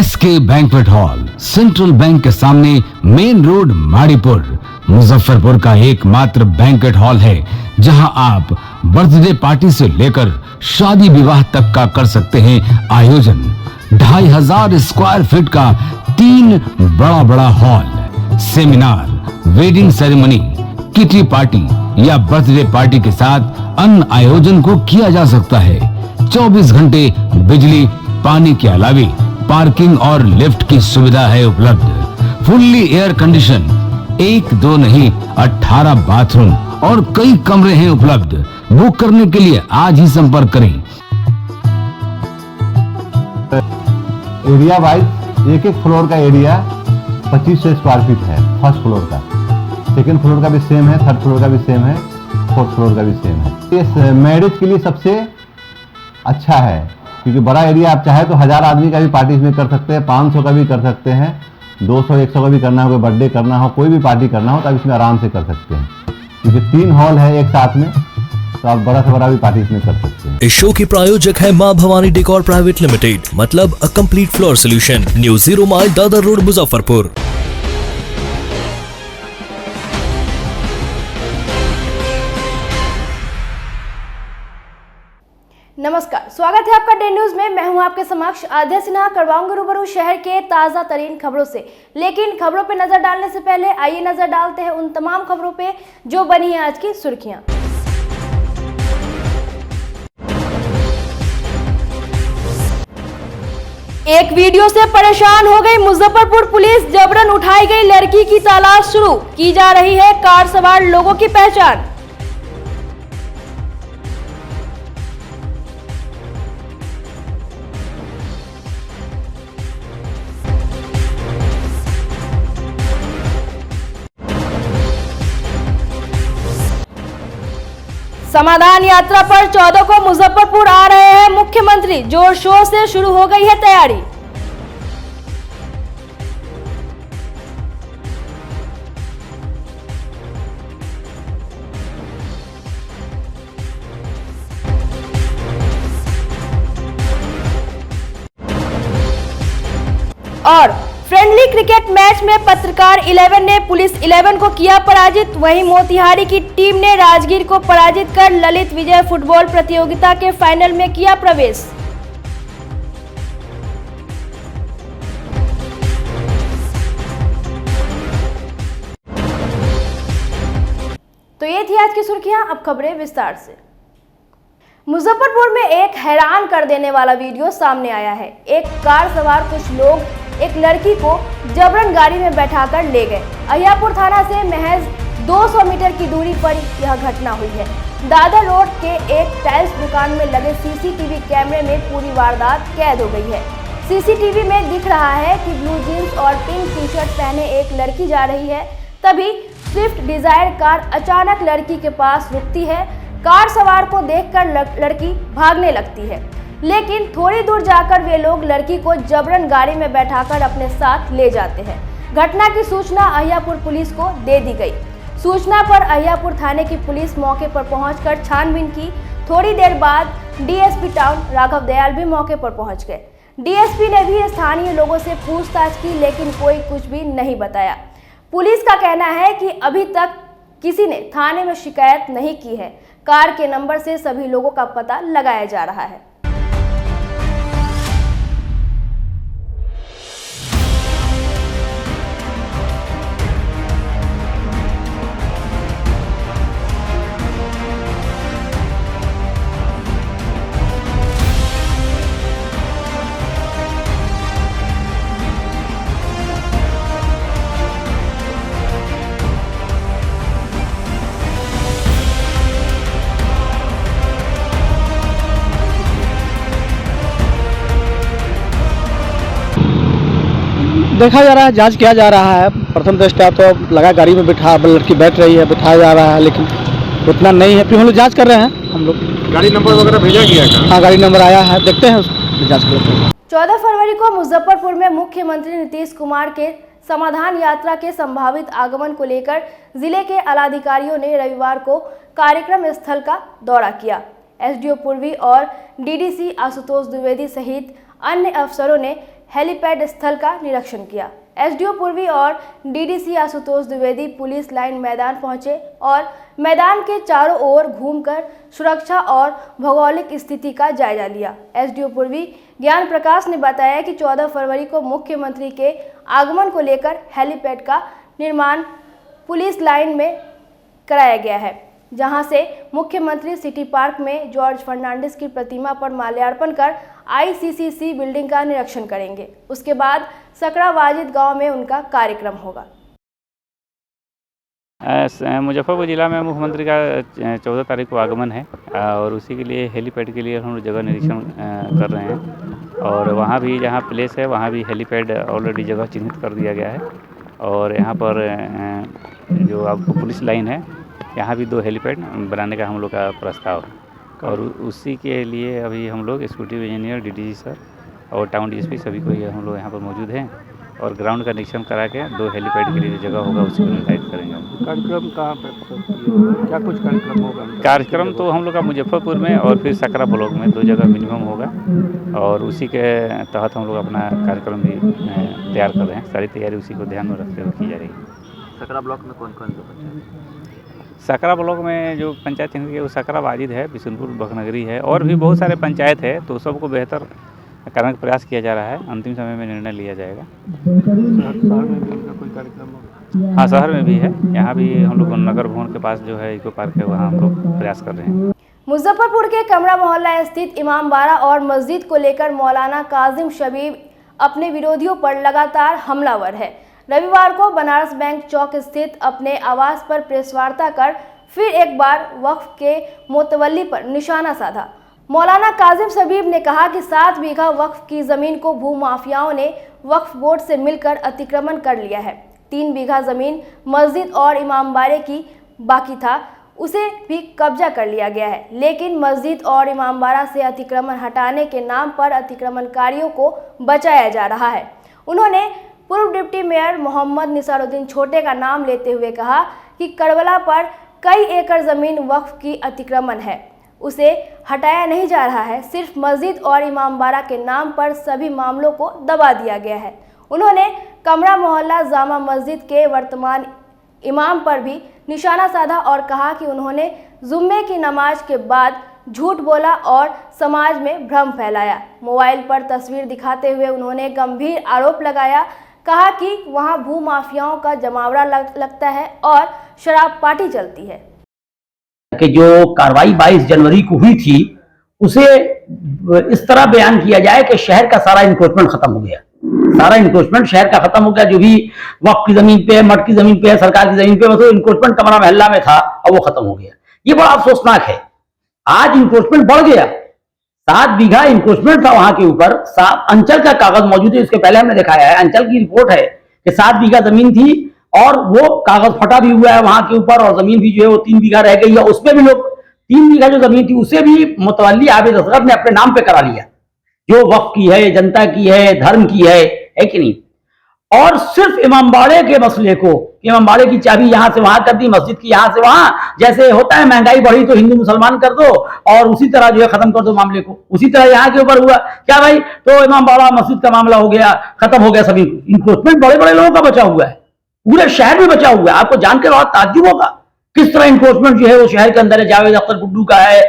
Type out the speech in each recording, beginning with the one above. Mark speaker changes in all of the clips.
Speaker 1: SK banquet hall, central bank के सामने, main road, Maripur, Muzaffarpur का एकमात्र बैंक्वेट हॉल है जहां आप बर्थडे पार्टी से लेकर शादी विवाह तक का कर सकते हैं आयोजन। 2500 स्क्वायर फीट का 3 बड़ा hall, seminar, wedding ceremony, kitty party या बर्थडे पार्टी के साथ अन्य आयोजन को किया जा सकता है। 24 घंटे बिजली पानी के अलावे पार्किंग और लिफ्ट की सुविधा है उपलब्ध। फुल्ली एयर कंडीशन, 1 2 नहीं 18 बाथरूम और कई कमरे हैं उपलब्ध। बुक करने के लिए आज ही संपर्क करें।
Speaker 2: एरिया वाइज एक फ्लोर का एरिया 2500 स्क्वायर फीट है। फर्स्ट फ्लोर का, सेकंड फ्लोर का भी सेम है, थर्ड फ्लोर का भी सेम है, फोर्थ फ्लोर का भी सेम है। ये मैरिज के लिए सबसे अच्छा है क्योंकि बड़ा एरिया, आप चाहे तो 1000 आदमी का भी पार्टी इसमें कर सकते हैं, 500 का भी कर सकते हैं, 200 100 का भी करना हो, कोई बर्थडे करना हो, कोई भी पार्टी करना हो तो आप इसमें आराम से कर सकते हैं क्योंकि 3 हॉल है एक साथ में, तो आप बड़ा से बड़ा भी पार्टी इसमें कर सकते हैं।
Speaker 3: इस शो के प्रायोजक है मां भवानी डेकोर प्राइवेट लिमिटेड, मतलब a complete floor solution, new 0 mile, Dadar road, Muzaffarpur.
Speaker 4: नमस्कार, स्वागत है आपका डे न्यूज में। मैं हूं आपके समक्ष आध्या सिन्हा। करवाऊंगी रूबरू शहर के ताजा तरीन खबरों से, लेकिन खबरों पे नजर डालने से पहले आइए नजर डालते हैं उन तमाम खबरों पे जो बनी है आज की सुर्खियां। एक वीडियो से परेशान हो गई मुजफ्फरपुर पुलिस, जबरन उठाई गई लड़की की तलाश शुरू, की जा रही है कार सवार लोगों की पहचान। समाधान यात्रा पर 14 को मुजफ्फरपुर आ रहे हैं मुख्यमंत्री, जोर शोर से शुरू हो गई है तैयारी। और फ्रेंडली क्रिकेट मैच में पत्रकार 11 ने पुलिस 11 को किया पराजित। वहीं मोतिहारी की टीम ने राजगीर को पराजित कर ललित विजय फुटबॉल प्रतियोगिता के फाइनल में किया प्रवेश। तो ये थी आज की सुर्खियां, अब खबरें विस्तार से। मुजफ्फरपुर में एक हैरान कर देने वाला वीडियो सामने आया है। एक कार सवार कुछ लोग एक लड़की को जबरन गाड़ी में बैठाकर ले गए। अहियापुर थाना से महज 200 मीटर की दूरी पर यह घटना हुई है। दादर रोड के एक टाइल्स दुकान में लगे सीसीटीवी कैमरे में पूरी वारदात कैद हो गई है। सीसीटीवी में दिख रहा है कि ब्लू जींस और पिंक टी शर्ट पहने एक लड़की जा रही है। तभी स्विफ्ट डिजायर कार अचानक लड़की के पास रुकती है। कार सवार को देखकर लड़की भागने लगती है, लेकिन थोड़ी दूर जाकर वे लोग लड़की को जबरन गाड़ी में बैठाकर अपने साथ ले जाते हैं। घटना की सूचना अहियापुर पुलिस को दे दी गई। सूचना पर अहियापुर थाने की पुलिस मौके पर पहुंचकर छानबीन की। थोड़ी देर बाद डीएसपी टाउन राघव दयाल भी मौके पर पहुंच गए। डीएसपी ने भी स्थानीय लोगों से पूछताछ की, लेकिन कोई कुछ भी नहीं बताया। पुलिस का कहना है कि अभी तक किसी ने थाने में शिकायत नहीं की है। कार के नंबर से सभी लोगों का पता लगाया जा रहा है।
Speaker 5: देखा जा रहा है, जांच किया जा रहा है। प्रथम दृष्टया तो लगा गाड़ी में बिठा लड़की बैठ रही है, बिठाया जा रहा है, लेकिन उतना नहीं है। फिर हम लोग जांच कर रहे हैं। हम लोग
Speaker 2: गाड़ी नंबर वगैरह भेजा गया है?
Speaker 5: हाँ, गाड़ी नंबर आया है, देखते हैं उसको, जांच करते हैं।
Speaker 4: 14 फरवरी को मुजफ्फरपुर में मुख्यमंत्री नीतीश कुमार के समाधान यात्रा के संभावित आगमन को लेकर जिले के आलाधिकारियों ने रविवार को कार्यक्रम स्थल का दौरा किया। एसडीओ पूर्वी और डीडीसी आशुतोष द्विवेदी सहित अन्य अफसरों ने हेलीपैड स्थल का निरीक्षण किया। एसडीओ पूर्वी और DDC Ashutosh Dwivedi police line मैदान पहुंचे और मैदान के चारों ओर घूमकर सुरक्षा और भौगोलिक स्थिति का जायजा लिया। एसडीओ पूर्वी ज्ञान प्रकाश ने बताया कि 14 फरवरी को मुख्यमंत्री के आगमन को लेकर हेलीपैड का निर्माण पुलिस लाइन में कराया गया है, जहां से मुख्यमंत्री सिटी पार्क में जॉर्ज फर्नांडिस की प्रतिमा पर माल्यार्पण कर आईसीसीसी बिल्डिंग का निरीक्षण करेंगे। उसके बाद सकरा वाजिद गांव में उनका कार्यक्रम होगा।
Speaker 6: मुजफ्फरपुर जिला में मुख्यमंत्री का 14 तारीख को आगमन है और उसी के लिए हेलीपैड के लिए हम लोग जगह निरीक्षण कर रहे हैं और वहाँ भी जहाँ प्लेस है वहाँ भी हेलीपैड ऑलरेडी जगह चिन्हित कर दिया गया है और यहाँ पर जो आपको पुलिस लाइन है यहाँ भी 2 हेलीपैड बनाने का हम लोग का प्रस्ताव है और उसी के लिए अभी हम लोग एक्जीक्यूटिव इंजीनियर डीडीसी सर और टाउन डीएसपी सभी को हम लोग यहाँ पर मौजूद हैं और ग्राउंड का निरीक्षण करा के 2 हेलीपैड के लिए जो जगह होगा उसी को निर्धारित करेंगे।
Speaker 5: कार्यक्रम कहाँ पर, क्या कुछ कार्यक्रम होगा?
Speaker 6: कार्यक्रम तो हम लोग का मुजफ्फरपुर में और फिर सकरा ब्लॉक में 2 जगह मिनिमम होगा और उसी के तहत हम लोग अपना कार्यक्रम भी तैयार कर रहे हैं। सारी तैयारी उसी को ध्यान में रखते हुए की जा रही है।
Speaker 7: सकरा ब्लॉक में कौन कौन से पंचायत?
Speaker 6: सकरा ब्लॉक में जो पंचायत है वो सकरा वाजिद है, बिशनपुर बखनगरी है और भी बहुत सारे पंचायत है, तो सबको बेहतर करने का प्रयास किया जा रहा है। अंतिम समय में निर्णय लिया जाएगा।
Speaker 5: शहर में भी उनका कोई कार्यक्रम होगा?
Speaker 6: हाँ, शहर में भी है। यहाँ भी हम लोग नगर भवन के पास जो है इको पार्क है, वहाँ हम लोग प्रयास कर रहे हैं।
Speaker 4: मुजफ्फरपुर के कमरा मोहल्ला स्थित इमामबाड़ा और मस्जिद को लेकर मौलाना काजिम शबीब अपने विरोधियों पर लगातार हमलावर है। रविवार को बनारस बैंक चौक स्थित अपने आवास पर प्रेस वार्ता कर फिर एक बार वक्फ के मोतवल्ली पर निशाना साधा। मौलाना काजिम शबीब ने कहा कि 7 बीघा वक्फ की जमीन को भूमाफियाओं ने वक्फ बोर्ड से मिलकर अतिक्रमण कर लिया है। 3 बीघा जमीन मस्जिद और इमामबाड़े की बाकी था, उसे भी कब्जा कर लिया गया है, लेकिन मस्जिद और इमामबाड़ा से अतिक्रमण हटाने के नाम पर अतिक्रमणकारियों को बचाया जा रहा है। उन्होंने पूर्व डिप्टी मेयर मोहम्मद निसारुद्दीन छोटे का नाम लेते हुए कहा कि करबला पर कई एकड़ जमीन वक्फ की अतिक्रमण है, उसे हटाया नहीं जा रहा है। सिर्फ मस्जिद और इमामबाड़ा के नाम पर सभी मामलों को दबा दिया गया है। उन्होंने कमरा मोहल्ला जामा मस्जिद के वर्तमान इमाम पर भी निशाना साधा और कहा कि उन्होंने जुम्मे की नमाज के बाद झूठ बोला और समाज में भ्रम फैलाया। मोबाइल पर तस्वीर दिखाते हुए उन्होंने गंभीर आरोप लगाया, कहा कि वहां भूमाफियाओं का जमावड़ा लगता है और शराब पार्टी चलती है।
Speaker 8: कि जो कार्रवाई 22 जनवरी को हुई थी उसे इस तरह बयान किया जाए कि शहर का सारा इंक्रोचमेंट खत्म हो गया। सारा इंक्रोचमेंट शहर का खत्म हो गया। जो भी वक्फ की जमीन पे, मठ की जमीन पे, सरकार की जमीन पे, मतलब इंक्रोचमेंट कमरा महल्ला में था और वो खत्म हो गया। ये बड़ा अफसोसनाक है। आज इंक्रोचमेंट बढ़ गया। 7 बीघा इंक्रोचमेंट था वहां के ऊपर। अंचल का कागज मौजूद है, उसके पहले हमने दिखाया है। अंचल की रिपोर्ट है कि 7 बीघा जमीन थी और वो कागज फटा भी हुआ है वहां के ऊपर और जमीन भी जो है वो 3 बीघा रह गई है। उसमें भी लोग 3 बीघा जो जमीन थी उसे भी मुतवल्ली आबिद असगर ने अपने नाम पे करा लिया, जो वक्फ की है, जनता की है, धर्म की है कि नहीं। और सिर्फ इमामबाड़े के मसले को, इमामबाड़े की चाबी यहां से वहां कर दी, मस्जिद की यहां से वहां, जैसे होता है महंगाई बढ़ी तो हिंदू मुसलमान कर दो और उसी तरह जो है खत्म कर दो मामले को। उसी तरह यहाँ के ऊपर हुआ क्या भाई, तो इमामबाड़ा मस्जिद का मामला हो गया, खत्म हो गया। सभी इंक्रोचमेंट बड़े बड़े लोगों का बचा हुआ है, पूरे शहर में बचा हुआ है। आपको जानकर बहुत ताज्जुब होगा किस तरह इंक्रोचमेंट जो है वो शहर के अंदर है। जावेद अख्तर गुड्डू का है,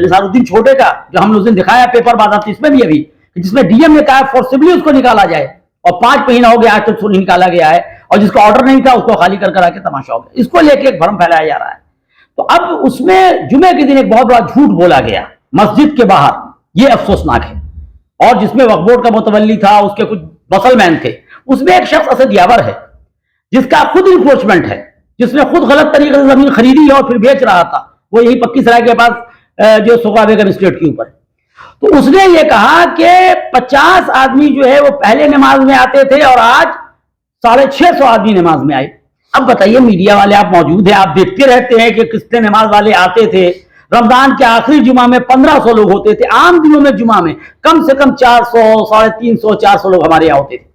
Speaker 8: निसारुद्दीन छोटे का, जो हम लोग ने दिखाया पेपर बाजाबती, इसमें भी अभी जिसमें डीएम ने कहा फोर्सिबली उसको निकाला जाए और 5 महीना हो गया आज तक उसको नहीं निकाला गया है और जिसका ऑर्डर नहीं था उसको खाली कर आके तमाशा हो गया। इसको लेके एक भ्रम फैलाया जा रहा है। तो अब उसमें जुमे के दिन एक बहुत बड़ा झूठ बोला गया मस्जिद के बाहर, ये अफसोसनाक है। और जिसमें वक्फ बोर्ड का मुतवल्ली था, उसके कुछ मसलमैन थे, उसमें एक शख्स असद यावर है जिसका खुद इंक्रोचमेंट है, जिसने खुद गलत तरीके से जमीन खरीदी और फिर बेच रहा था। वो यही पक्की सराय के पास जो सुगा बेगम स्टेट के ऊपर। तो उसने ये कहा कि 50 आदमी जो है वो पहले नमाज में आते थे और आज 650 आदमी नमाज में आए। अब बताइए, मीडिया वाले आप मौजूद हैं, आप देखते रहते हैं कि कितने नमाज वाले आते थे। रमजान के आखिरी जुमा में 1500 लोग होते थे। आम दिनों में जुमा में कम से कम 400, 350, 400 लोग हमारे यहाँ होते थे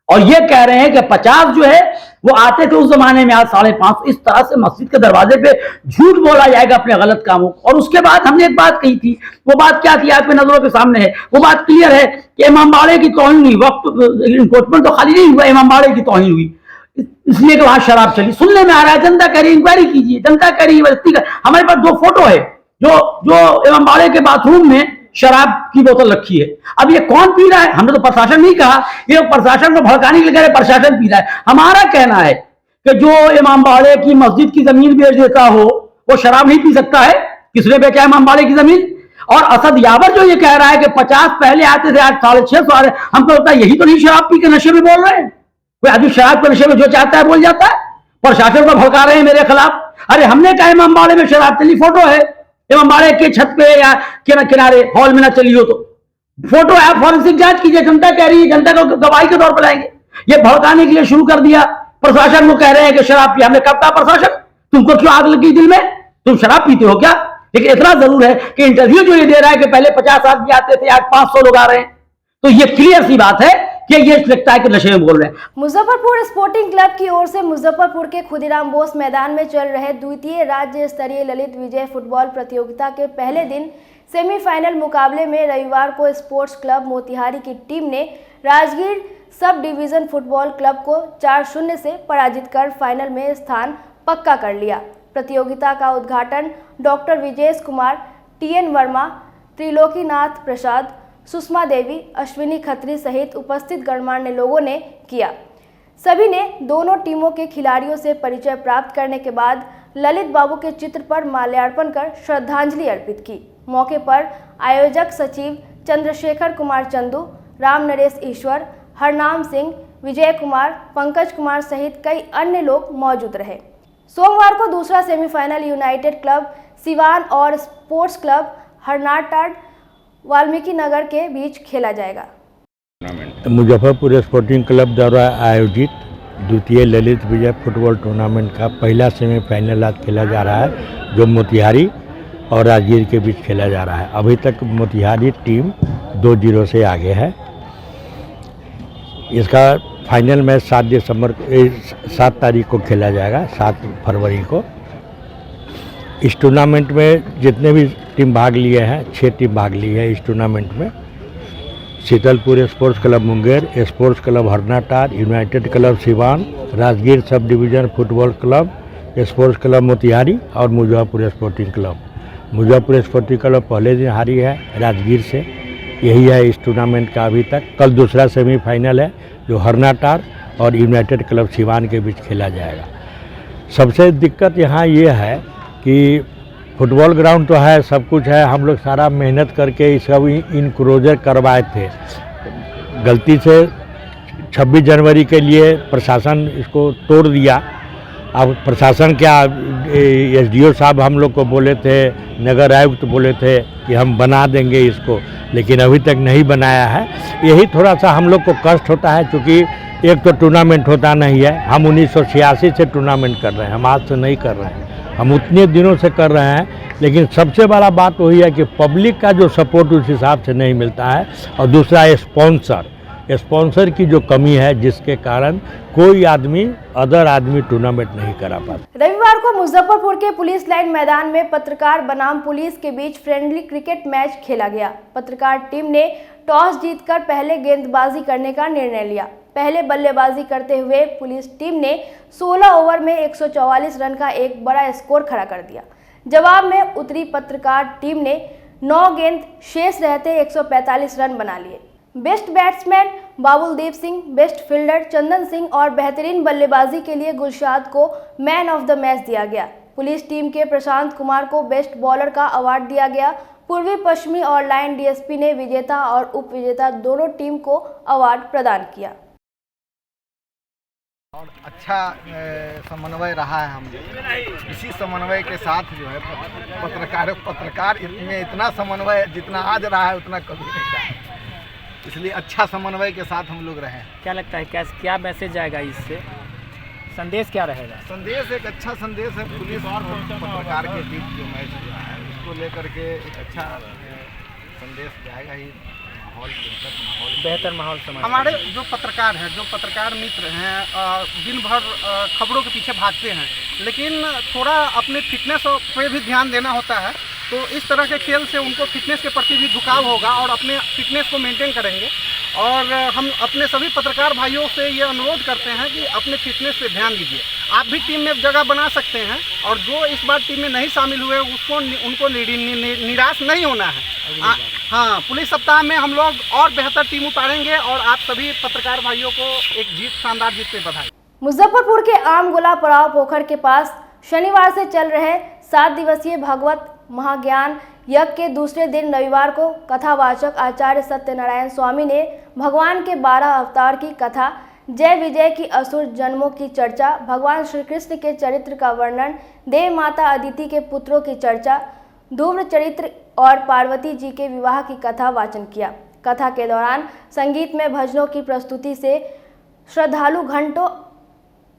Speaker 8: और ये कह रहे हैं कि 50 जो है वो आते थे उस जमाने में, आज 550। इस तरह से मस्जिद के दरवाजे पे झूठ बोला जाएगा अपने गलत कामों को। और उसके बाद हमने एक बात कही थी, वो बात क्या थी आपके नजरों के सामने है। वो बात क्लियर है कि इमामबाड़े की तौहीन हुई, वक्त इनक्रोचमेंट तो खाली नहीं हुआ, इमामबाड़े की तौहीन हुई, इसलिए कि वहां शराब चली। सुनने में आ रहा है, जनता कह रही इंक्वायरी कीजिए, जनता कह रही है। हमारे पास 2 फोटो है जो इमामबाड़े के बाथरूम में शराब की बोतल रखी है। अब ये कौन पी रहा है? हमने तो प्रशासन नहीं कहा, ये प्रशासन को भड़काने के लिए कह रहे प्रशासन पी रहा है। हमारा कहना है कि जो इमामबाड़े की मस्जिद की जमीन बेच देता हो वो शराब नहीं पी सकता है। किसने बेचा इमामबाड़े की जमीन? और असद यावर जो ये कह रहा है कि 50 पहले आते थे, आज 650 आ रहे, हमको लगता है यही तो नहीं शराब पी के नशे में बोल रहे हैं। कोई आदमी शराब के नशे में जो चाहता है बोल जाता है। प्रशासन को भड़का रहे हैं मेरे खिलाफ। अरे हमने कहा इमामबाड़े में शराब चली, फोटो है इमामबाड़े के छत पे या किनारे हॉल में ना चली हो तो फोटो है, फॉरेंसिक जांच कीजिए। जनता कह रही है, जनता को गवाही के तौर पर लाएंगे। ये भड़काने के लिए शुरू कर दिया। प्रशासन को कह रहे हैं कि शराब पी। हमने कब कहा प्रशासन तुमको क्यों आग लगी दिल में? तुम शराब पीते हो क्या? लेकिन इतना जरूर है कि इंटरव्यू जो ये दे रहा है कि पहले 50 आदमी आते थे, आज 500 लोग आ रहे हैं, तो ये क्लियर सी बात है कि ये लगता है कि नशे में बोल रहे हैं।
Speaker 4: मुजफ्फरपुर स्पोर्टिंग क्लब की ओर से मुजफ्फरपुर के खुदीराम बोस मैदान में चल रहे द्वितीय राज्य स्तरीय ललित विजय फुटबॉल प्रतियोगिता के पहले दिन सेमीफाइनल मुकाबले में रविवार को स्पोर्ट्स क्लब मोतिहारी की टीम ने Rajgir sub division football club को 4-0 से पराजित कर फाइनल में स्थान पक्का कर लिया। प्रतियोगिता का उद्घाटन डॉक्टर विजेश कुमार, TN वर्मा, त्रिलोकीनाथ प्रसाद, सुषमा देवी, अश्विनी खत्री सहित उपस्थित गणमान्य लोगों ने किया। सभी ने दोनों टीमों के खिलाड़ियों से परिचय प्राप्त करने के बाद ललित बाबू के चित्र पर माल्यार्पण कर श्रद्धांजलि अर्पित की। मौके पर आयोजक सचिव चंद्रशेखर कुमार चंदू, राम नरेश ईश्वर, हरनाम सिंह, विजय कुमार, पंकज कुमार सहित कई अन्य लोग मौजूद रहे। सोमवार को दूसरा सेमीफाइनल यूनाइटेड क्लब सिवान और स्पोर्ट्स क्लब हरनाटाड वाल्मीकि नगर के बीच खेला जाएगा।
Speaker 9: मुजफ्फरपुर स्पोर्टिंग क्लब द्वारा आयोजित द्वितीय ललित विजय फुटबॉल टूर्नामेंट का पहला सेमीफाइनल आज खेला जा रहा है, जो मोतिहारी और राजगीर के बीच खेला जा रहा है। अभी तक मोतिहारी टीम 2-0 से आगे है। इसका फाइनल मैच 7 तारीख को खेला जाएगा, 7 फरवरी को। इस टूर्नामेंट में जितने भी टीम भाग लिए हैं, 6 टीम भाग ली है इस टूर्नामेंट में। Sheetalpur sports club Munger, sports club Harnatar, united club Siwan, Rajgir sub division football club, sports club Motihari और Muzaffarpur sporting club. Muzaffarpur sporting club पहले दिन हारी है राजगीर से। यही है इस टूर्नामेंट का अभी तक। कल दूसरा सेमीफाइनल है जो हरनाटार और यूनाइटेड क्लब सिवान के बीच खेला जाएगा। सबसे दिक्कत यहाँ ये है कि फुटबॉल ग्राउंड तो है, सब कुछ है, हम लोग सारा मेहनत करके इसका इनक्रोजर करवाए थे। गलती से 26 जनवरी के लिए प्रशासन इसको तोड़ दिया। अब प्रशासन क्या, SDO साहब हम लोग को बोले थे, नगर आयुक्त बोले थे कि हम बना देंगे इसको, लेकिन अभी तक नहीं बनाया है। यही थोड़ा सा हम लोग को कष्ट होता है, क्योंकि एक तो टूर्नामेंट होता नहीं है। हम 1986 से टूर्नामेंट कर रहे हैं, हम आज से नहीं कर रहे हैं, हम उतने दिनों से कर रहे हैं। लेकिन सबसे बड़ा बात वही है कि पब्लिक का जो सपोर्ट उस हिसाब से नहीं मिलता है, और दूसरा स्पॉन्सर की जो कमी है, जिसके कारण कोई अदर आदमी टूर्नामेंट नहीं करा पाता।
Speaker 4: रविवार को मुजफ्फरपुर के पुलिस लाइन मैदान में पत्रकार बनाम पुलिस के बीच फ्रेंडली क्रिकेट मैच खेला गया। पत्रकार टीम ने टॉस जीतकर पहले गेंदबाजी करने का निर्णय लिया। पहले बल्लेबाजी करते हुए पुलिस टीम ने 16 ओवर में 144 रन का एक बड़ा स्कोर खड़ा कर दिया। जवाब में उतरी पत्रकार टीम ने 9 गेंद शेष रहते 145 रन बना लिए। Best batsman Babuldeep Singh, best fielder Chandan Singh और बेहतरीन बल्लेबाजी के लिए गुलशाद को मैन ऑफ द मैच दिया गया। पुलिस टीम के प्रशांत कुमार को बेस्ट बॉलर का अवार्ड दिया गया। पूर्वी पश्चिमी और लाइन DSP ने विजेता और उप विजेता दोनों टीम को अवार्ड प्रदान किया।
Speaker 10: और अच्छा समन्वय रहा है। हम इसी समन्वय के साथ जो है पत्रकार में इतना समन्वय जितना आज रहा है उतना कभी नहीं रहा है। इसलिए अच्छा समन्वय के साथ हम लोग रहे।
Speaker 5: क्या लगता है क्या मैसेज आएगा इससे? संदेश क्या रहेगा?
Speaker 10: संदेश एक अच्छा संदेश है। पुलिस और पत्रकार के बीच जो मैच जो है उसको लेकर के एक अच्छा संदेश जाएगा ही
Speaker 5: बेहतर माहौल समाज
Speaker 10: हमारे जो पत्रकार हैं, जो पत्रकार मित्र हैं, दिन भर खबरों के पीछे भागते हैं, लेकिन थोड़ा अपने फिटनेस पे भी ध्यान देना होता है। तो इस तरह के खेल से उनको फिटनेस के प्रति भी झुकाव होगा और अपने फिटनेस को मेंटेन करेंगे। और हम अपने सभी पत्रकार भाइयों से ये अनुरोध करते हैं कि अपने फिटनेस पे ध्यान दीजिए। आप भी टीम में जगह बना सकते हैं और जो इस बार टीम में नहीं शामिल हुए उनको निराश नहीं होना है। हाँ, पुलिस सप्ताह में हम लोग और बेहतर टीम उतारेंगे और आप सभी पत्रकार भाइयों को एक शानदार जीत पे बधाई।
Speaker 4: मुजफ्फरपुर के आमगोला पड़ाव पोखर के पास शनिवार से चल रहे 7 दिवसीय भगवत महाज्ञान यज्ञ के दूसरे दिन रविवार को कथावाचक आचार्य सत्यनारायण स्वामी ने भगवान के 12 अवतार की कथा, जय विजय की असुर जन्मों की चर्चा, भगवान श्री कृष्ण के चरित्र का वर्णन, देव माता अदिति के पुत्रों की चर्चा, ध्रुव चरित्र और पार्वती जी के विवाह की कथा वाचन किया। कथा के दौरान संगीत में भजनों की प्रस्तुति से श्रद्धालु घंटों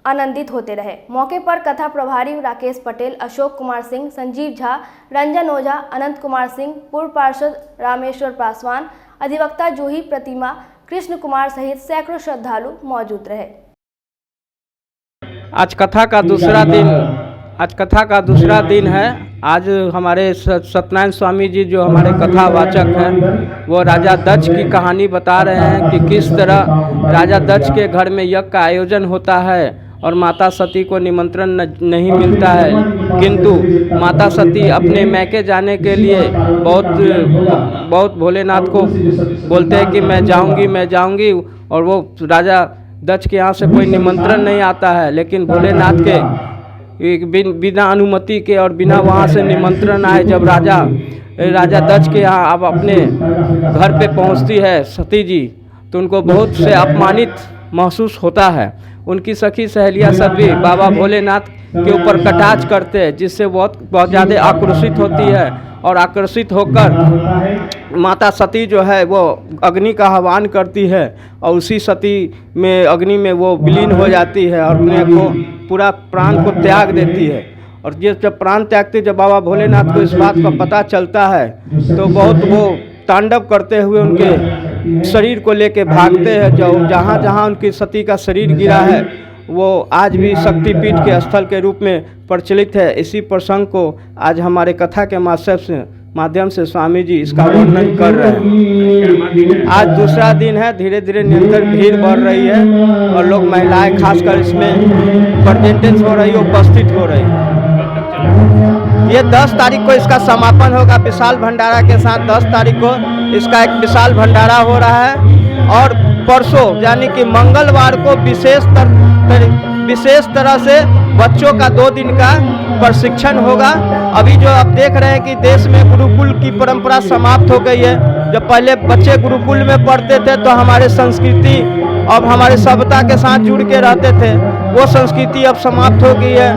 Speaker 4: आनंदित होते रहे। मौके पर कथा प्रभारी राकेश पटेल, अशोक कुमार सिंह, संजीव झा, रंजन ओझा, अनंत कुमार सिंह, पूर्व पार्षद रामेश्वर पासवान, अधिवक्ता जूही प्रतिमा, कृष्ण कुमार सहित सैकड़ों श्रद्धालु मौजूद रहे।
Speaker 5: आज कथा का दूसरा दिन है। आज हमारे सत्यनारायण स्वामी जी जो हमारे कथावाचक हैं वो राजा दक्ष की कहानी बता रहे हैं कि किस तरह राजा दक्ष के घर में यज्ञ का आयोजन होता है और माता सती को निमंत्रण नहीं मिलता है, किंतु माता सती अपने मैके जाने के लिए बहुत भोलेनाथ को बोलते हैं कि मैं जाऊंगी और वो राजा दक्ष के यहाँ से कोई निमंत्रण नहीं आता है, लेकिन भोलेनाथ के बिना अनुमति के और बिना वहाँ से निमंत्रण आए जब राजा दक्ष के यहाँ अब अपने घर पे पहुँचती है सती जी, तो उनको बहुत से अपमानित महसूस होता है। उनकी सखी सहेलियाँ सब भी बाबा भोलेनाथ के ऊपर कटाक्ष करते हैं, जिससे बहुत ज़्यादा आक्रोशित होती है और आकर्षित होकर माता सती जो है वो अग्नि का आह्वान करती है और उसी सती में अग्नि में वो विलीन हो जाती है और अपने को पूरा प्राण को त्याग देती है। और ये जब प्राण त्यागते, जब बाबा भोलेनाथ को इस बात का पता चलता है तो बहुत वो तांडव करते हुए उनके शरीर को लेके भागते हैं। जो जहाँ उनकी सती का शरीर गिरा है वो आज भी शक्तिपीठ के स्थल के रूप में प्रचलित है। इसी प्रसंग को आज हमारे कथा के माध्यम से स्वामी जी इसका वर्णन कर रहे हैं। आज दूसरा दिन है, धीरे धीरे निरंतर भीड़ बढ़ रही है और लोग महिलाएं खासकर इसमें प्रेजेंटेंस हो रही है, उपस्थित हो रही है। ये 10 तारीख को इसका समापन होगा विशाल भंडारा के साथ। 10 तारीख को इसका एक विशाल भंडारा हो रहा है और परसों यानी कि मंगलवार को विशेष तरह से बच्चों का 2 दिन का प्रशिक्षण होगा। अभी जो आप देख रहे हैं कि देश में गुरुकुल की परंपरा समाप्त हो गई है। जब पहले बच्चे गुरुकुल में पढ़ते थे तो हमारे संस्कृति और हमारे सभ्यता के साथ जुड़ के रहते थे, वो संस्कृति अब समाप्त हो गई है।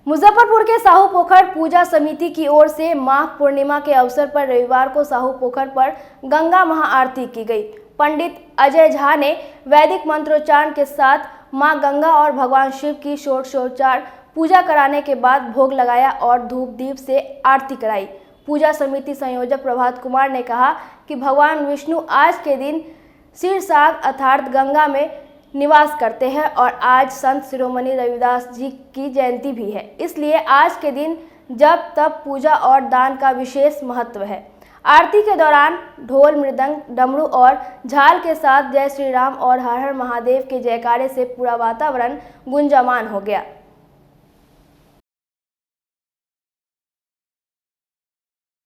Speaker 4: मुजफ्फरपुर के साहू पोखर पूजा समिति की ओर से माघ पूर्णिमा के अवसर पर रविवार को साहू पोखर पर गंगा महाआरती की गई। पंडित अजय झा ने वैदिक मंत्रोच्चारण के साथ मां गंगा और भगवान शिव की षोडशोपचार पूजा कराने के बाद भोग लगाया और धूप दीप से आरती कराई। पूजा समिति संयोजक प्रभात कुमार ने कहा कि भगवान विष्णु आज के दिन क्षीरसागर अर्थात गंगा में निवास करते हैं और आज संत शिरोमणि रविदास जी की जयंती भी है, इसलिए आज के दिन जप तप पूजा और दान का विशेष महत्व है। आरती के दौरान ढोल मृदंग डमरू और झाल के साथ जय श्री राम और हर हर महादेव के जयकारे से पूरा वातावरण गुंजायमान हो गया।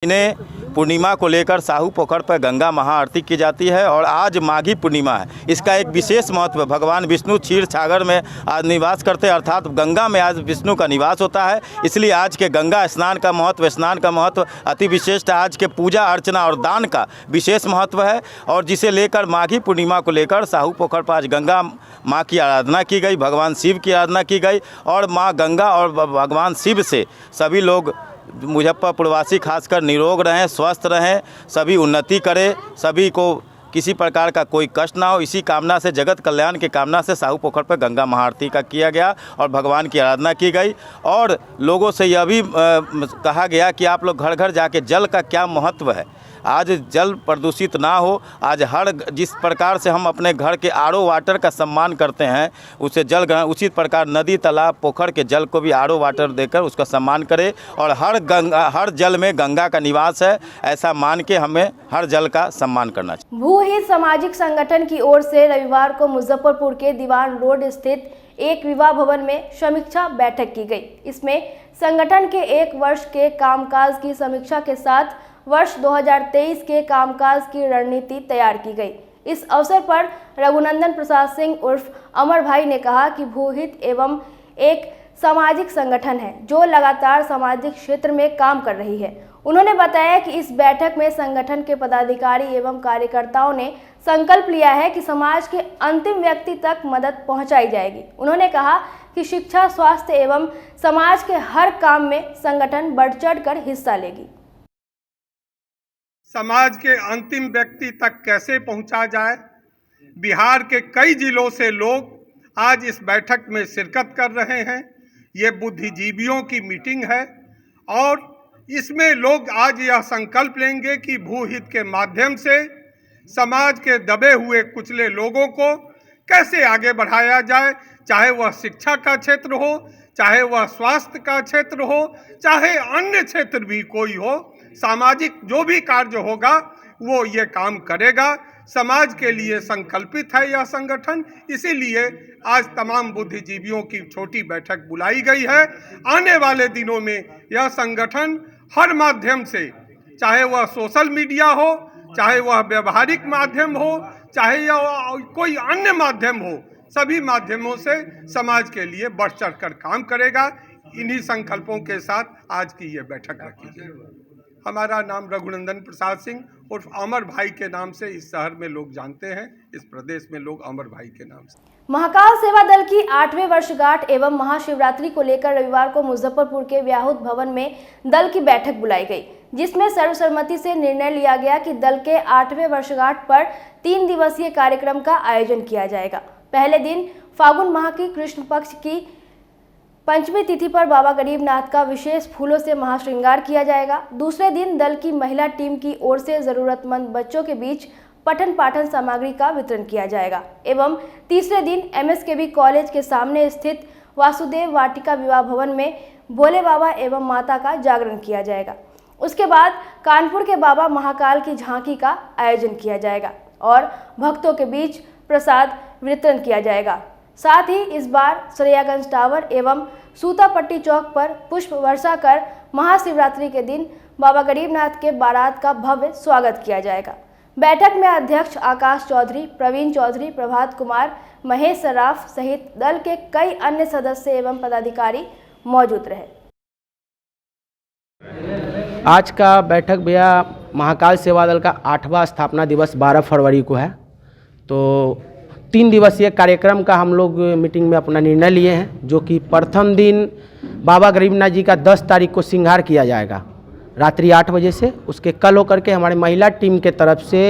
Speaker 11: इन्हें पूर्णिमा को लेकर साहू पोखर पर गंगा महाआरती की जाती है और आज माघी पूर्णिमा है। इसका एक विशेष महत्व, भगवान विष्णु क्षीर सागर में आज निवास करते हैं, अर्थात गंगा में आज विष्णु का निवास होता है, इसलिए आज के गंगा स्नान का महत्व अति विशिष्ट है। आज के पूजा अर्चना और दान का विशेष महत्व है और जिसे लेकर माघी पूर्णिमा को लेकर साहू पोखर पर आज गंगा माँ की आराधना की गई, भगवान शिव की आराधना की गई और माँ गंगा और भगवान शिव से सभी लोग मुजफ्फरपुरवासी खासकर निरोग रहें, स्वस्थ रहें, सभी उन्नति करें, सभी को किसी प्रकार का कोई कष्ट ना हो, इसी कामना से, जगत कल्याण की कामना से साहू पोखर पर गंगा महाआरती का किया गया और भगवान की आराधना की गई। और लोगों से यह भी कहा गया कि आप लोग घर घर जाके जल का क्या महत्व है, आज जल प्रदूषित ना हो। आज जिस प्रकार से हम अपने घर के आरओ वाटर का सम्मान करते हैं, उसे जल ग्रहण, उसी प्रकार नदी, तालाब, पोखर के जल को भी आरओ वाटर देकर उसका सम्मान करें। और हर जल में गंगा का निवास है, ऐसा मान के हमें हर जल का सम्मान करना चाहिए।
Speaker 4: भूहित सामाजिक संगठन की ओर से रविवार को मुजफ्फरपुर के दीवान रोड स्थित एक विवाह भवन में समीक्षा बैठक की गई। इसमें संगठन के 1 वर्ष के कामकाज की समीक्षा के साथ वर्ष 2023 के कामकाज की रणनीति तैयार की गई। इस अवसर पर रघुनंदन प्रसाद सिंह उर्फ अमर भाई ने कहा कि भूहित एवं एक सामाजिक संगठन है जो लगातार सामाजिक क्षेत्र में काम कर रही है। उन्होंने बताया कि इस बैठक में संगठन के पदाधिकारी एवं कार्यकर्ताओं ने संकल्प लिया है कि समाज के अंतिम व्यक्ति तक मदद पहुंचाई जाएगी। उन्होंने कहा कि शिक्षा, स्वास्थ्य एवं समाज के हर काम में संगठन बढ़ चढ़कर हिस्सा लेगी।
Speaker 12: समाज के अंतिम व्यक्ति तक कैसे पहुंचा जाए, बिहार के कई जिलों से लोग आज इस बैठक में शिरकत कर रहे हैं। ये बुद्धिजीवियों की मीटिंग है और इसमें लोग आज यह संकल्प लेंगे कि भूहित के माध्यम से समाज के दबे हुए कुचले लोगों को कैसे आगे बढ़ाया जाए, चाहे वह शिक्षा का क्षेत्र हो, चाहे वह स्वास्थ्य का क्षेत्र हो, चाहे अन्य क्षेत्र भी कोई हो। सामाजिक जो भी कार्य होगा वो ये काम करेगा। समाज के लिए संकल्पित है यह संगठन, इसीलिए आज तमाम बुद्धिजीवियों की छोटी बैठक बुलाई गई है। आने वाले दिनों में यह संगठन हर माध्यम से, चाहे वह सोशल मीडिया हो, चाहे वह व्यवहारिक माध्यम हो, चाहे यह कोई अन्य माध्यम हो, सभी माध्यमों से समाज के लिए बढ़ चढ़कर काम करेगा। इन्हीं संकल्पों के साथ आज की ये बैठक रखी गई। हमारा नाम रघुनंदन प्रसाद सिंह उर्फ अमर भाई के नाम से इस शहर में लोग जानते हैं, इस प्रदेश में लोग अमर भाई के नाम से।
Speaker 4: महाकाल सेवा दल की 8वें वर्षगांठ एवं महाशिवरात्रि को लेकर रविवार को मुजफ्फरपुर के व्याहुत भवन में दल की बैठक बुलाई गई, जिसमें सर्वसम्मति से निर्णय लिया गया कि दल के 8वें वर्षगांठ पर 3 दिवसीय कार्यक्रम का आयोजन किया जाएगा। पहले दिन फागुन माह की कृष्ण पक्ष की पंचमी तिथि पर बाबा गरीबनाथ का विशेष फूलों से महाश्रृंगार किया जाएगा। दूसरे दिन दल की महिला टीम की ओर से जरूरतमंद बच्चों के बीच पठन पाठन सामग्री का वितरण किया जाएगा एवं तीसरे दिन एमएसकेबी कॉलेज के सामने स्थित वासुदेव वाटिका विवाह भवन में भोले बाबा एवं माता का जागरण किया जाएगा। उसके बाद कानपुर के बाबा महाकाल की झांकी का आयोजन किया जाएगा और भक्तों के बीच प्रसाद वितरण किया जाएगा। साथ ही इस बार सरैयागंज टावर एवं सूतापट्टी चौक पर पुष्प वर्षा कर महाशिवरात्रि के दिन बाबा गरीबनाथ के बारात का भव्य स्वागत किया जाएगा। बैठक में अध्यक्ष आकाश चौधरी, प्रवीण चौधरी, प्रभात कुमार, महेश सराफ सहित दल के कई अन्य सदस्य एवं पदाधिकारी मौजूद रहे।
Speaker 5: आज का बैठक भैया महाकाल सेवा दल का 8वां स्थापना दिवस 12 फरवरी को है। तो 3 दिवसीय कार्यक्रम का हम लोग मीटिंग में अपना निर्णय लिए हैं, जो कि प्रथम दिन बाबा गरीबनाथ जी का 10 तारीख को श्रृंगार किया जाएगा रात्रि 8 बजे से। उसके कल होकर के हमारे महिला टीम के तरफ से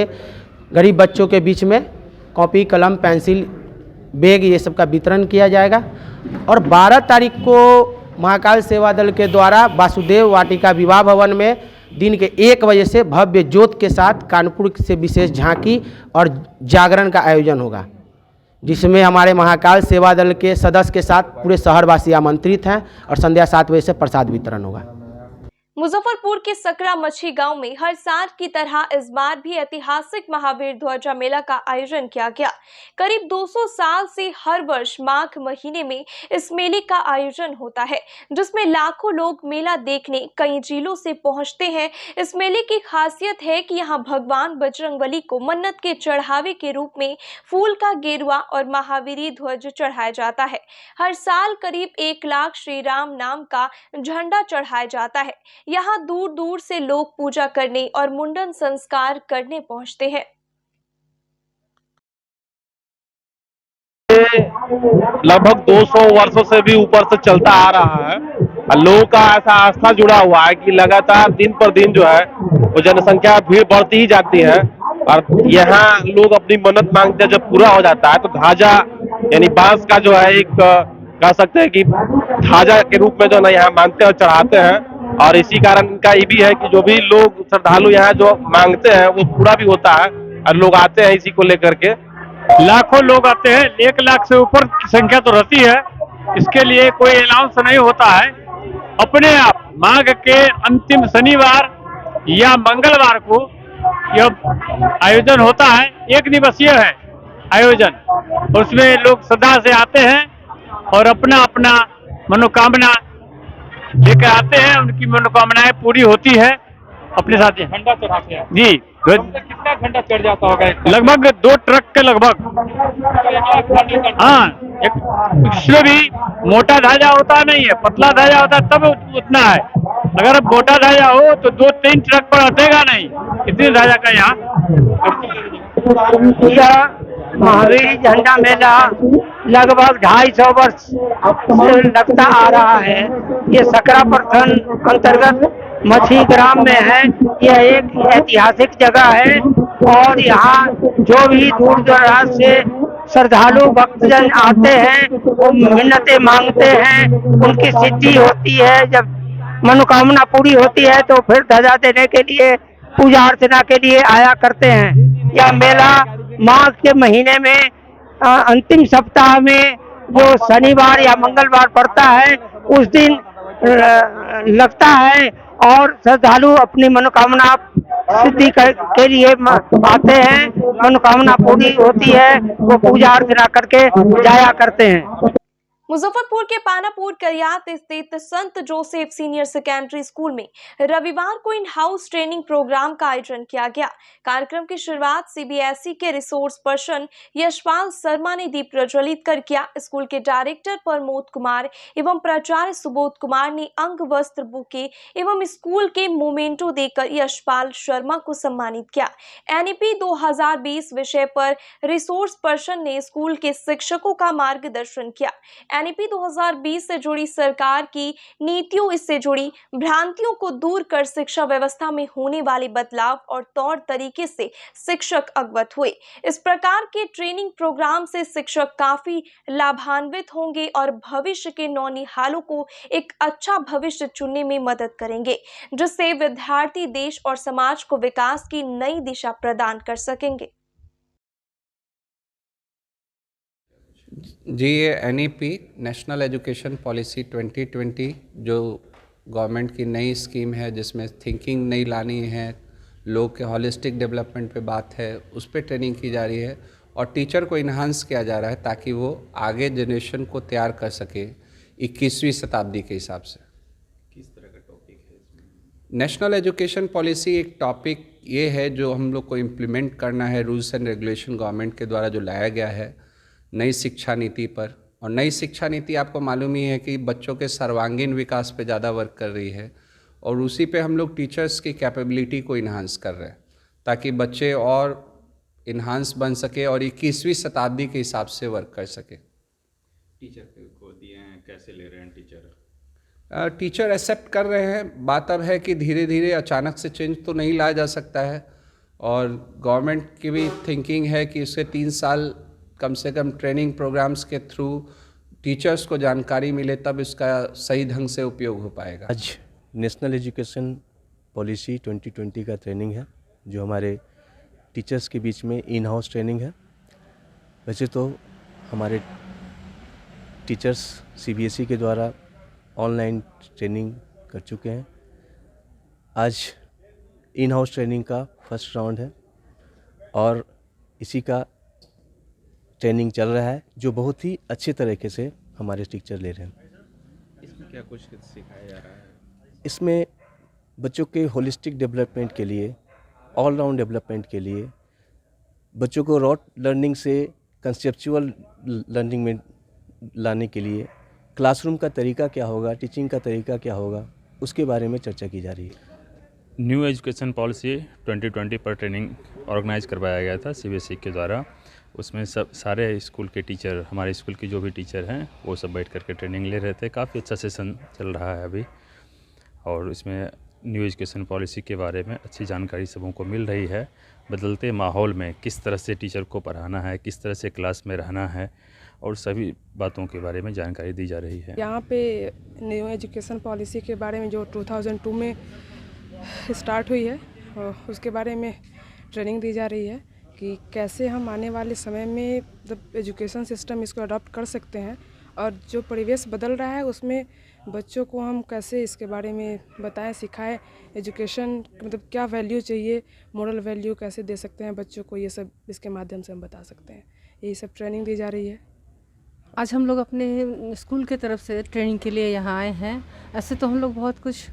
Speaker 5: गरीब बच्चों के बीच में कॉपी, कलम, पेंसिल, बैग ये सब का वितरण किया जाएगा। और 12 तारीख को महाकाल सेवा दल के द्वारा वासुदेव वाटिका विवाह भवन में दिन के 1 बजे से भव्य ज्योत के साथ कानपुर से विशेष झांकी और जागरण का आयोजन होगा, जिसमें हमारे महाकाल सेवा दल के सदस्य के साथ पूरे शहरवासी आमंत्रित हैं और संध्या 7 बजे से प्रसाद वितरण होगा।
Speaker 13: मुजफ्फरपुर के सकरा मच्छी गांव में हर साल की तरह इस बार भी ऐतिहासिक महावीर ध्वजा मेला का आयोजन किया गया। करीब 200 साल से हर वर्ष माघ महीने में इस मेले का आयोजन होता है, जिसमें लाखों लोग मेला देखने कई जिलों से पहुंचते हैं। इस मेले की खासियत है कि यहां भगवान बजरंगबली को मन्नत के चढ़ावे के रूप में फूल का गेरुआ और महावीरी ध्वज चढ़ाया जाता है। हर साल करीब 1 लाख श्री राम नाम का झंडा चढ़ाया जाता है। यहाँ दूर दूर से लोग पूजा करने और मुंडन संस्कार करने पहुंचते हैं।
Speaker 14: लगभग 200 वर्षों से भी ऊपर से चलता आ रहा है। लोगों का ऐसा आस्था जुड़ा हुआ है कि लगातार दिन पर दिन जो है वो जनसंख्या भीड़ बढ़ती ही जाती है और यहाँ लोग अपनी मन्नत मांगते हैं। जब पूरा हो जाता है तो ध्वजा यानी बांस का जो है एक कह सकते हैं कि ध्वजा के रूप में जो है यहाँ मानते और चढ़ाते हैं और इसी कारण इनका ये भी है कि जो भी लोग श्रद्धालु यहाँ जो मांगते हैं वो पूरा भी होता है और लोग आते हैं इसी को लेकर के।
Speaker 15: लाखों लोग आते हैं, 1 लाख से ऊपर की संख्या तो रहती है। इसके लिए कोई अनाउंस नहीं होता है, अपने आप माघ के अंतिम शनिवार या मंगलवार को यह आयोजन होता है। 1 दिवसीय है आयोजन, उसमें लोग श्रद्धा से आते हैं और अपना अपना मनोकामना लेकर आते हैं, उनकी मनोकामनाएं पूरी होती है। अपने साथ झंडा चढ़ाते हैं जी।
Speaker 14: कितना घंटा चढ़ जाता होगा?
Speaker 15: लगभग 2 ट्रक के लगभग। हाँ, इसमें भी मोटा धाजा होता नहीं है, पतला धाजा होता है तब उतना है। अगर अब मोटा धाजा हो तो 2-3 ट्रक पर अटेगा नहीं, इतनी धाजा का यहाँ।
Speaker 16: महावीर झंडा मेला लगभग 250 वर्ष से लगता आ रहा है। ये सकरा प्रखंड अंतर्गत मछली ग्राम में है। यह एक ऐतिहासिक जगह है और यहाँ जो भी दूर दराज से श्रद्धालु भक्तजन आते हैं वो मिन्नतें मांगते हैं, उनकी सिद्धि होती है। जब मनोकामना पूरी होती है तो फिर ध्वजा देने के लिए, पूजा अर्चना के लिए आया करते हैं। यह मेला माघ के महीने में अंतिम सप्ताह में जो शनिवार या मंगलवार पड़ता है उस दिन लगता है और श्रद्धालु अपनी मनोकामना सिद्धि के लिए आते हैं। मनोकामना पूरी होती है, वो पूजा अर्चना करके जाया करते हैं।
Speaker 13: मुजफ्फरपुर के पानापुर करियात स्थित संत जोसेफ सीनियर सेकेंडरी स्कूल में रविवार को इन हाउस ट्रेनिंग प्रोग्राम का आयोजन किया गया। कार्यक्रम की शुरुआत सीबीएसई के रिसोर्स पर्सन यशपाल शर्मा ने दीप प्रज्वलित कर किया। स्कूल के डायरेक्टर प्रमोद कुमार एवं प्राचार्य सुबोध कुमार ने अंग वस्त्र बुके एवं स्कूल के मोमेंटो देकर यशपाल शर्मा को सम्मानित किया। एनईपी 2020 विषय पर रिसोर्स पर्सन ने स्कूल के शिक्षकों का मार्गदर्शन किया। एनईपी 2020 से जुड़ी सरकार की नीतियों, इससे जुड़ी भ्रांतियों को दूर कर शिक्षा व्यवस्था में होने वाले बदलाव और तौर तरीके से शिक्षक अवगत हुए। इस प्रकार के ट्रेनिंग प्रोग्राम से शिक्षक काफी लाभान्वित होंगे और भविष्य के नौनिहालों को एक अच्छा भविष्य चुनने में मदद करेंगे, जिससे विद्यार्थी देश और समाज को विकास की नई दिशा प्रदान कर सकेंगे।
Speaker 17: जी, ये एनईपी नेशनल एजुकेशन पॉलिसी 2020 जो गवर्नमेंट की नई स्कीम है, जिसमें थिंकिंग नई लानी है, लोग के हॉलिस्टिक डेवलपमेंट पे बात है, उस पर ट्रेनिंग की जा रही है और टीचर को इन्हांस किया जा रहा है ताकि वो आगे जनरेशन को तैयार कर सके 21वीं शताब्दी के हिसाब से।
Speaker 6: किस तरह का टॉपिक है इसमें?
Speaker 17: नेशनल एजुकेशन पॉलिसी एक टॉपिक ये है जो हम लोग को इम्प्लीमेंट करना है, रूल्स एंड रेगुलेशन गवर्नमेंट के द्वारा जो लाया गया है नई शिक्षा नीति पर। और नई शिक्षा नीति आपको मालूम ही है कि बच्चों के सर्वांगीण विकास पे ज़्यादा वर्क कर रही है और उसी पे हम लोग टीचर्स की कैपेबिलिटी को इन्हांस कर रहे हैं ताकि बच्चे और इन्हांस बन सके और 21वीं शताब्दी के हिसाब से वर्क कर सके।
Speaker 6: टीचर को दिए हैं, कैसे ले रहे हैं टीचर?
Speaker 17: टीचर एक्सेप्ट कर रहे हैं। बात अब है कि धीरे धीरे अचानक से चेंज तो नहीं लाया जा सकता है और गवर्नमेंट की भी थिंकिंग है कि इससे 3 साल कम से कम ट्रेनिंग प्रोग्राम्स के थ्रू टीचर्स को जानकारी मिले, तब इसका सही ढंग से उपयोग हो पाएगा।
Speaker 18: आज नेशनल एजुकेशन पॉलिसी 2020 का ट्रेनिंग है जो हमारे टीचर्स के बीच में इन हाउस ट्रेनिंग है। वैसे तो हमारे टीचर्स सीबीएसई के द्वारा ऑनलाइन ट्रेनिंग कर चुके हैं। आज इन हाउस ट्रेनिंग का फर्स्ट राउंड है और इसी का ट्रेनिंग चल रहा है जो बहुत ही अच्छे तरीके से हमारे टीचर ले रहे हैं।
Speaker 6: इसमें क्या कुछ सिखाया जा रहा है?
Speaker 18: इसमें बच्चों के होलिस्टिक डेवलपमेंट के लिए, ऑलराउंड डेवलपमेंट के लिए, बच्चों को रॉट लर्निंग से कंसेप्चुअल लर्निंग में लाने के लिए क्लासरूम का तरीका क्या होगा, टीचिंग का तरीका क्या होगा, उसके बारे में चर्चा की जा रही है।
Speaker 19: न्यू एजुकेशन पॉलिसी 2020 पर ट्रेनिंग ऑर्गेनाइज करवाया गया था सीबीएसई के द्वारा। उसमें सब सारे स्कूल के टीचर, हमारे स्कूल के जो भी टीचर हैं वो सब बैठ करके ट्रेनिंग ले रहे थे। काफ़ी अच्छा सेशन चल रहा है अभी और इसमें न्यू एजुकेशन पॉलिसी के बारे में अच्छी जानकारी सबों को मिल रही है। बदलते माहौल में किस तरह से टीचर को पढ़ाना है, किस तरह से क्लास में रहना है और सभी बातों के बारे में जानकारी दी जा रही है।
Speaker 20: यहाँ पे न्यू एजुकेशन पॉलिसी के बारे में जो 2002 में स्टार्ट हुई है उसके बारे में ट्रेनिंग दी जा रही है कि कैसे हम आने वाले समय में मतलब एजुकेशन सिस्टम इसको अडॉप्ट कर सकते हैं और जो परिवेश बदल रहा है उसमें बच्चों को हम कैसे इसके बारे में बताएं, सिखाएं। एजुकेशन मतलब क्या वैल्यू चाहिए, मोरल वैल्यू कैसे दे सकते हैं बच्चों को, ये सब इसके माध्यम से हम बता सकते हैं। यही सब ट्रेनिंग दी जा रही है।
Speaker 21: आज हम लोग अपने स्कूल के तरफ से ट्रेनिंग के लिए यहाँ आए हैं। ऐसे तो हम लोग बहुत कुछ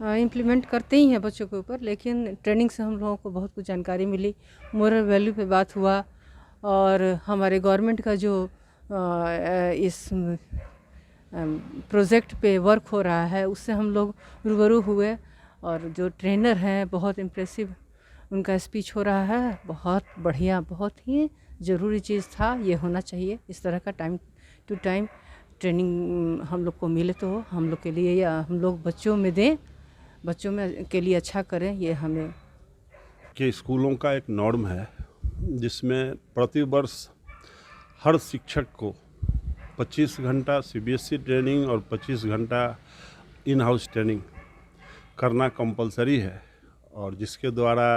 Speaker 21: इम्प्लीमेंट करते ही हैं बच्चों के ऊपर, लेकिन ट्रेनिंग से हम लोगों को बहुत कुछ जानकारी मिली। मोरल वैल्यू पे बात हुआ और हमारे गवर्नमेंट का जो इस प्रोजेक्ट पे वर्क हो रहा है उससे हम लोग रूबरू हुए और जो ट्रेनर हैं बहुत इम्प्रेसिव उनका स्पीच हो रहा है। बहुत बढ़िया, बहुत ही ज़रूरी चीज़ था, ये होना चाहिए। इस तरह का टाइम टू टाइम ट्रेनिंग हम लोग को मिले तो हम लोग के लिए या हम लोग बच्चों में दें, बच्चों में के लिए अच्छा करें। ये हमें
Speaker 22: कि स्कूलों का एक नॉर्म है जिसमें प्रतिवर्ष हर शिक्षक को 25 घंटा सीबीएसई ट्रेनिंग और 25 घंटा इन हाउस ट्रेनिंग करना कंपलसरी है और जिसके द्वारा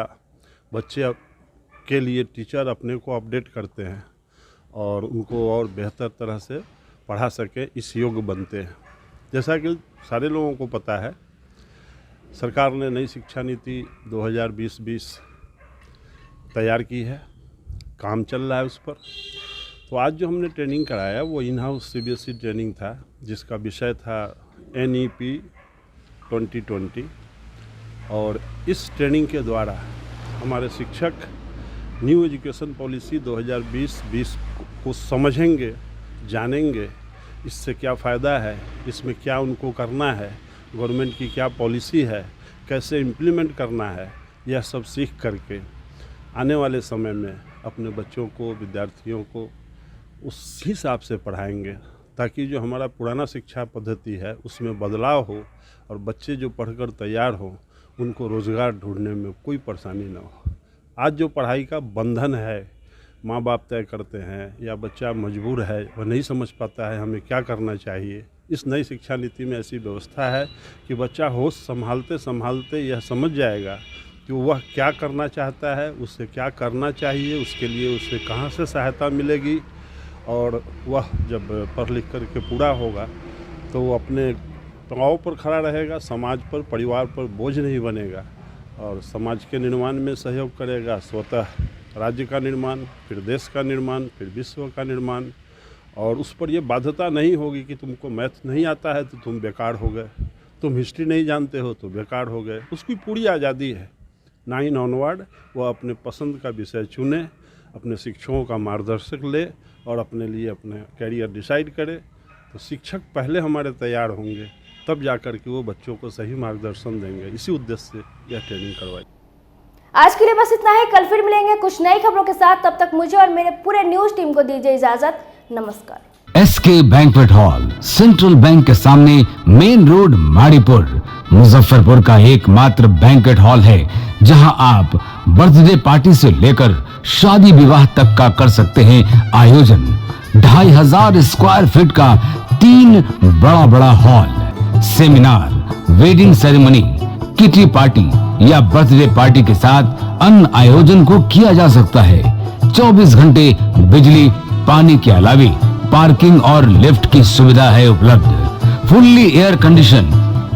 Speaker 22: बच्चे के लिए टीचर अपने को अपडेट करते हैं और उनको और बेहतर तरह से पढ़ा सके, इस योग्य बनते हैं। जैसा कि सारे लोगों को पता है, सरकार ने नई शिक्षा नीति 2020 तैयार की है, काम चल रहा है उस पर। तो आज जो हमने ट्रेनिंग कराया वो इन हाउस सीबीएसई ट्रेनिंग था जिसका विषय था NEP 2020 और इस ट्रेनिंग के द्वारा हमारे शिक्षक न्यू एजुकेशन पॉलिसी 2020 को समझेंगे, जानेंगे, इससे क्या फ़ायदा है, इसमें क्या उनको करना है, गवर्नमेंट की क्या पॉलिसी है, कैसे इम्प्लीमेंट करना है, यह सब सीख करके आने वाले समय में अपने बच्चों को, विद्यार्थियों को उस हिसाब से पढ़ाएंगे ताकि जो हमारा पुराना शिक्षा पद्धति है उसमें बदलाव हो और बच्चे जो पढ़कर तैयार हो उनको रोज़गार ढूंढने में कोई परेशानी ना हो। आज जो पढ़ाई का बंधन है, माँ बाप तय करते हैं या बच्चा मजबूर है, वह नहीं समझ पाता है हमें क्या करना चाहिए। इस नई शिक्षा नीति में ऐसी व्यवस्था है कि बच्चा होश संभालते संभालते यह समझ जाएगा कि वह क्या करना चाहता है, उससे क्या करना चाहिए, उसके लिए उसे कहाँ से सहायता मिलेगी और वह जब पढ़ लिख कर के पूरा होगा तो वो अपने पाँव पर खड़ा रहेगा, समाज पर, परिवार पर बोझ नहीं बनेगा और समाज के निर्माण में सहयोग करेगा। स्वतः राज्य का निर्माण, फिर देश का निर्माण, फिर विश्व का निर्माण। और उस पर ये बाध्यता नहीं होगी कि तुमको मैथ नहीं आता है तो तुम बेकार हो गए, तुम हिस्ट्री नहीं जानते हो तो बेकार हो गए। उसकी पूरी आज़ादी है। 9 ऑनवर्ड वह अपने पसंद का विषय चुने, अपने शिक्षकों का मार्गदर्शक ले और अपने लिए अपने कैरियर डिसाइड करे। तो शिक्षक पहले हमारे तैयार होंगे, तब जाकर के वो बच्चों को सही मार्गदर्शन देंगे। इसी उद्देश्य से यह ट्रेनिंग करवाई।
Speaker 4: आज के लिए बस इतना ही। कल फिर मिलेंगे कुछ नई खबरों के साथ। तब तक मुझे और मेरे पूरे न्यूज टीम को दीजिए इजाजत। नमस्कार।
Speaker 1: SK banquet hall, central bank के सामने, मेन रोड, माड़ीपुर, मुजफ्फरपुर का एकमात्र बैंक्वेट हॉल है जहां आप बर्थडे पार्टी से लेकर शादी विवाह तक का कर सकते हैं आयोजन। 2500 स्क्वायर फीट का 3 बड़ा hall, seminar, wedding ceremony, kitty party या बर्थडे पार्टी के साथ अन्य आयोजन को किया जा सकता है। 24 घंटे बिजली पानी के अलावे पार्किंग और लिफ्ट की सुविधा है उपलब्ध। फुल्ली एयर कंडीशन,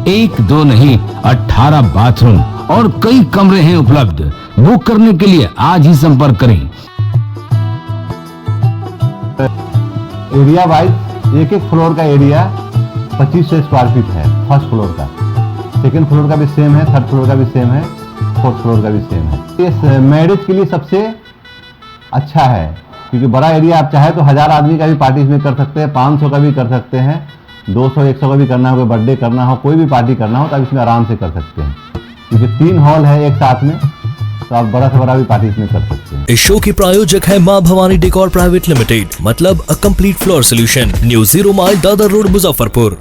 Speaker 1: 1 2 नहीं 18 बाथरूम और कई कमरे हैं उपलब्ध। बुक करने के लिए आज ही संपर्क करें।
Speaker 2: एरिया वाइज एक फ्लोर का एरिया 2500 स्क्वायर फीट है। फर्स्ट फ्लोर का, सेकंड फ्लोर का भी सेम है, थर्ड फ्लोर का भी सेम है, फोर्थ फ्लोर का भी सेम है। इस मैरिज के लिए सबसे अच्छा है क्योंकि बड़ा एरिया, आप चाहे तो 1000 आदमी का भी पार्टी इसमें कर सकते हैं, 500 का भी कर सकते हैं, 200-100 का भी करना हो, कोई बर्थडे करना हो, कोई भी पार्टी करना हो तो आप इसमें आराम से कर सकते हैं क्योंकि 3 हॉल है एक साथ में, तो आप बड़ा से बड़ा भी पार्टी इसमें कर सकते हैं।
Speaker 3: इस शो की प्रायोजक है मां भवानी डेकोर प्राइवेट लिमिटेड, मतलब a complete floor solution, new 0 mile Dadar road, Muzaffarpur.